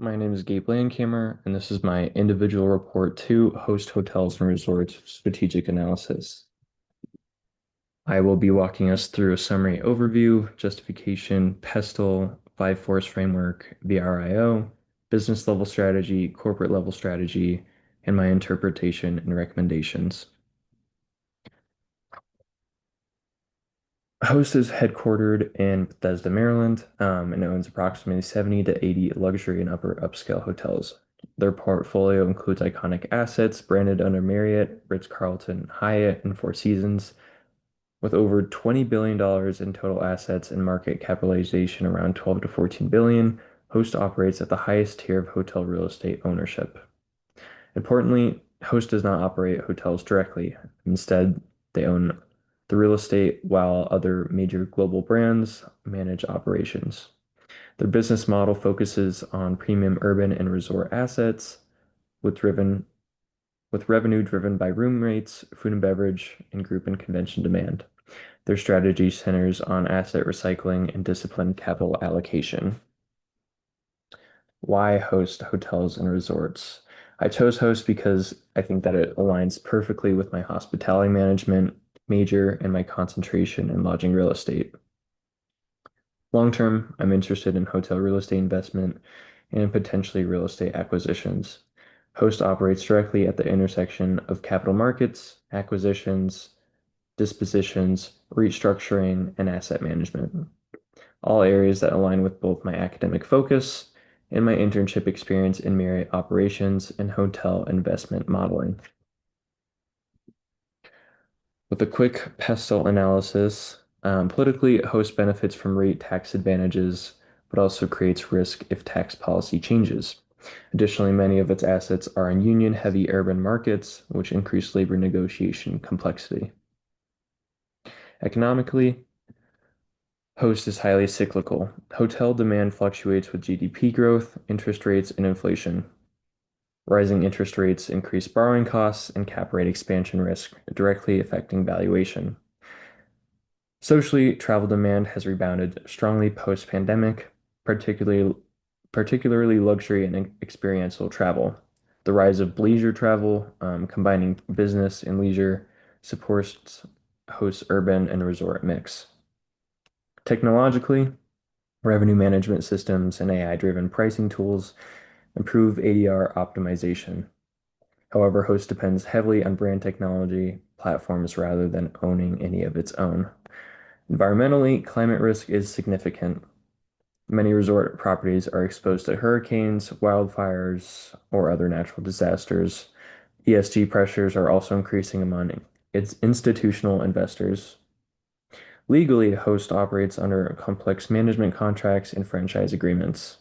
My name is Gabe Landkamer, and this is my individual report to Host Hotels and Resorts Strategic Analysis. I will be walking us through a summary overview, justification, PESTLE, five force framework, VRIO, business level strategy, corporate level strategy, and my interpretation and recommendations. Host is headquartered in Bethesda, Maryland, and owns approximately 70 to 80 luxury and upper upscale hotels. Their portfolio includes iconic assets branded under Marriott, Ritz-Carlton, Hyatt, and Four Seasons, with over $20 billion in total assets and market capitalization around 12 to 14 billion. Host operates at the highest tier of hotel real estate ownership. Importantly, Host does not operate hotels directly. Instead, they own the real estate while other major global brands manage operations. Their business model focuses on premium urban and resort assets with driven with revenue driven by room rates, food and beverage, and group and convention demand. Their strategy centers on asset recycling and disciplined capital allocation. Why Host Hotels and Resorts? I chose Host because I think that it aligns perfectly with my hospitality management major and my concentration in lodging real estate. Long term, I'm interested in hotel real estate investment and potentially real estate acquisitions. Host operates directly at the intersection of capital markets, acquisitions, dispositions, restructuring, and asset management, all areas that align with both my academic focus and my internship experience in Marriott operations and hotel investment modeling. With a quick pestle analysis, politically, Host benefits from rate tax advantages, but also creates risk if tax policy changes. Additionally, many of its assets are in union-heavy urban markets, which increase labor negotiation complexity. Economically, Host is highly cyclical. Hotel demand fluctuates with GDP growth, interest rates, and inflation. Rising interest rates increase borrowing costs and cap rate expansion risk, directly affecting valuation. Socially, travel demand has rebounded strongly post-pandemic, particularly luxury and experiential travel. The rise of leisure travel, combining business and leisure, supports Host's urban and resort mix. Technologically, revenue management systems and AI-driven pricing tools improve ADR optimization. However, Host depends heavily on brand technology platforms rather than owning any of its own. Environmentally, climate risk is significant. Many resort properties are exposed to hurricanes, wildfires, or other natural disasters. ESG pressures are also increasing among its institutional investors. Legally, Host operates under complex management contracts and franchise agreements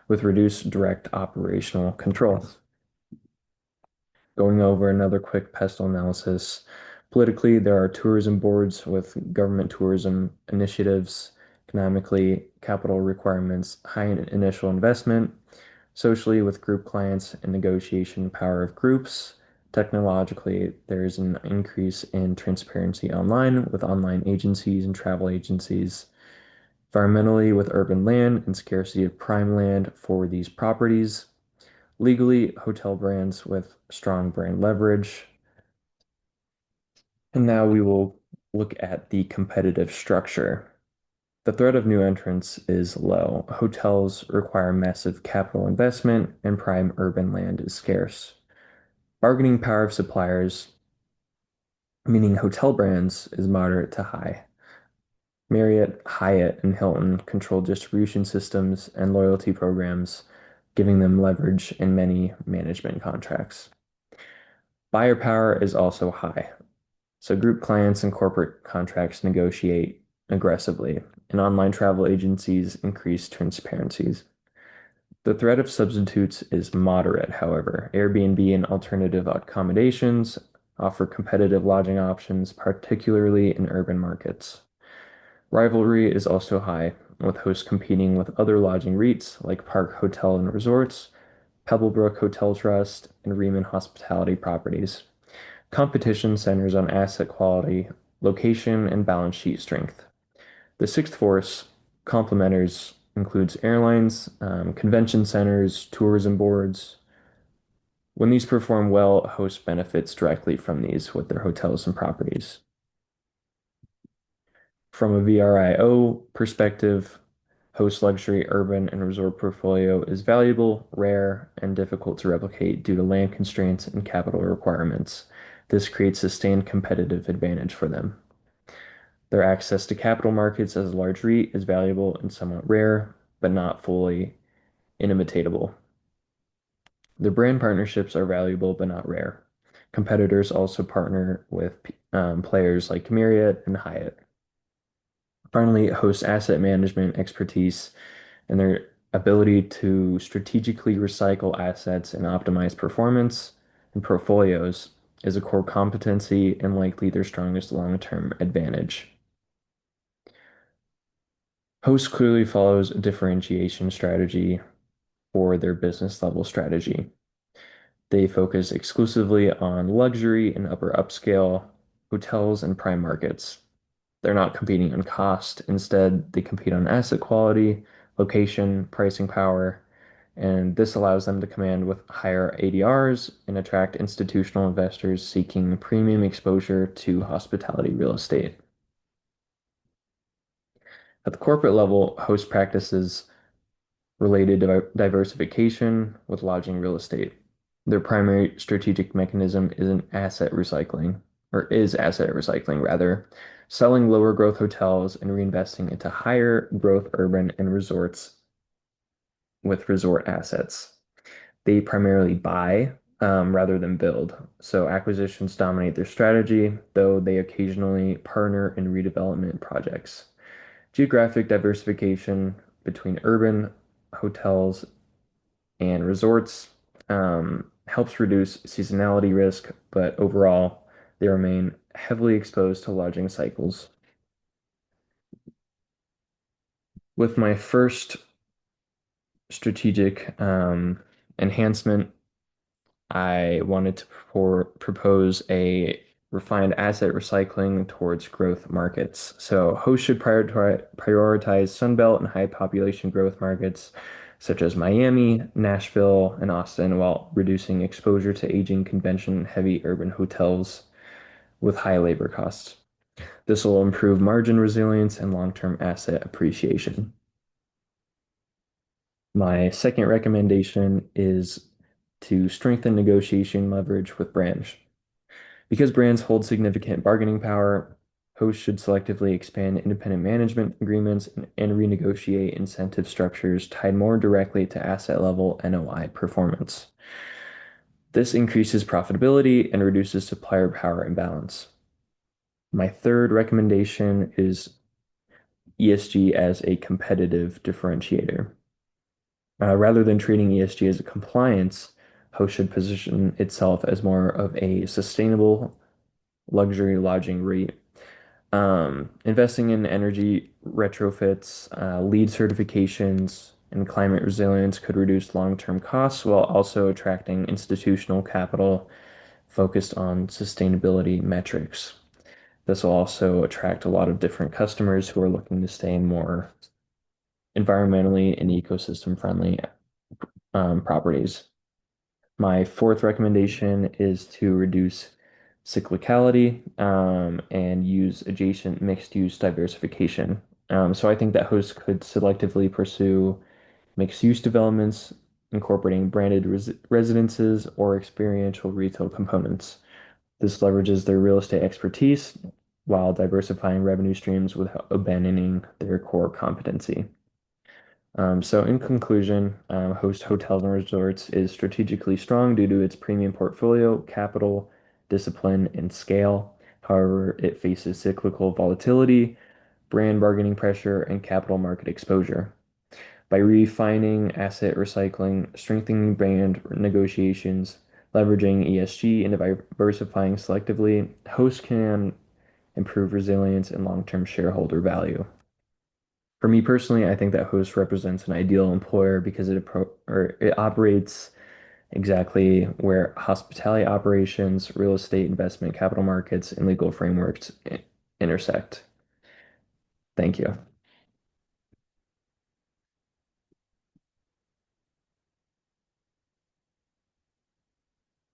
with reduced direct operational control. Going over another quick pestle analysis. Politically, there are tourism boards with government tourism initiatives. Economically, capital requirements, high initial investment. Socially, with group clients and negotiation power of groups. Technologically, there is an increase in transparency online with online agencies and travel agencies. Environmentally, with urban land and scarcity of prime land for these properties. Legally, hotel brands with strong brand leverage. And now we will look at the competitive structure. The threat of new entrants is low. Hotels require massive capital investment, and prime urban land is scarce. Bargaining power of suppliers, meaning hotel brands, is moderate to high. Marriott, Hyatt, and Hilton control distribution systems and loyalty programs, giving them leverage in many management contracts. Buyer power is also high. So group clients and corporate contracts negotiate aggressively, and online travel agencies increase transparencies. The threat of substitutes is moderate, however. Airbnb and alternative accommodations offer competitive lodging options, particularly in urban markets. Rivalry is also high, with hosts competing with other lodging REITs like Park Hotel and Resorts, Pebblebrook Hotel Trust, and Riemann Hospitality Properties. Competition centers on asset quality, location, and balance sheet strength. The sixth force, complementers, includes airlines, convention centers, tourism boards. When these perform well, host benefits directly from these with their hotels and properties. From a VRIO perspective, Host luxury urban and resort portfolio is valuable, rare, and difficult to replicate due to land constraints and capital requirements. This creates sustained competitive advantage for them. Their access to capital markets as a large REIT is valuable and somewhat rare, but not fully inimitatable. Their brand partnerships are valuable but not rare. Competitors also partner with players like Marriott and Hyatt. Finally, Host asset management expertise and their ability to strategically recycle assets and optimize performance and portfolios is a core competency and likely their strongest long-term advantage. Host clearly follows a differentiation strategy for their business level strategy. They focus exclusively on luxury and upper upscale hotels and prime markets. They're not competing on cost. Instead, they compete on asset quality, location, pricing power, and this allows them to command with higher ADRs and attract institutional investors seeking premium exposure to hospitality real estate. At the corporate level, Host practices related diversification with lodging real estate. Their primary strategic mechanism is an asset recycling, or is asset recycling rather, selling lower growth hotels and reinvesting into higher growth urban and resorts with resort assets. They primarily buy rather than build. So acquisitions dominate their strategy, though they occasionally partner in redevelopment projects. Geographic diversification between urban hotels and resorts helps reduce seasonality risk, but overall, they remain heavily exposed to lodging cycles. With my first strategic enhancement, I wanted to propose a refined asset recycling towards growth markets. So hosts should prioritize Sunbelt and high population growth markets such as Miami, Nashville, and Austin while reducing exposure to aging convention-heavy urban hotels with high labor costs. This will improve margin resilience and long-term asset appreciation. My second recommendation is to strengthen negotiation leverage with brands. Because brands hold significant bargaining power, hosts should selectively expand independent management agreements and renegotiate incentive structures tied more directly to asset level NOI performance. This increases profitability and reduces supplier power imbalance. My third recommendation is ESG as a competitive differentiator. Rather than treating ESG as a compliance, Host should position itself as more of a sustainable luxury lodging REIT. Investing in energy retrofits, LEED certifications, and climate resilience could reduce long-term costs while also attracting institutional capital focused on sustainability metrics. This will also attract a lot of different customers who are looking to stay in more environmentally and ecosystem friendly properties. My fourth recommendation is to reduce cyclicality and use adjacent mixed use diversification. So I think that hosts could selectively pursue mixed use developments incorporating branded residences or experiential retail components. This leverages their real estate expertise while diversifying revenue streams without abandoning their core competency. So in conclusion, Host Hotels and Resorts is strategically strong due to its premium portfolio, capital, discipline, and scale. However, it faces cyclical volatility, brand bargaining pressure, and capital market exposure. By refining asset recycling, strengthening brand negotiations, leveraging ESG, and diversifying selectively, Host can improve resilience and long-term shareholder value. For me personally, I think that Host represents an ideal employer because it operates exactly where hospitality operations, real estate investment, capital markets, and legal frameworks intersect. Thank you.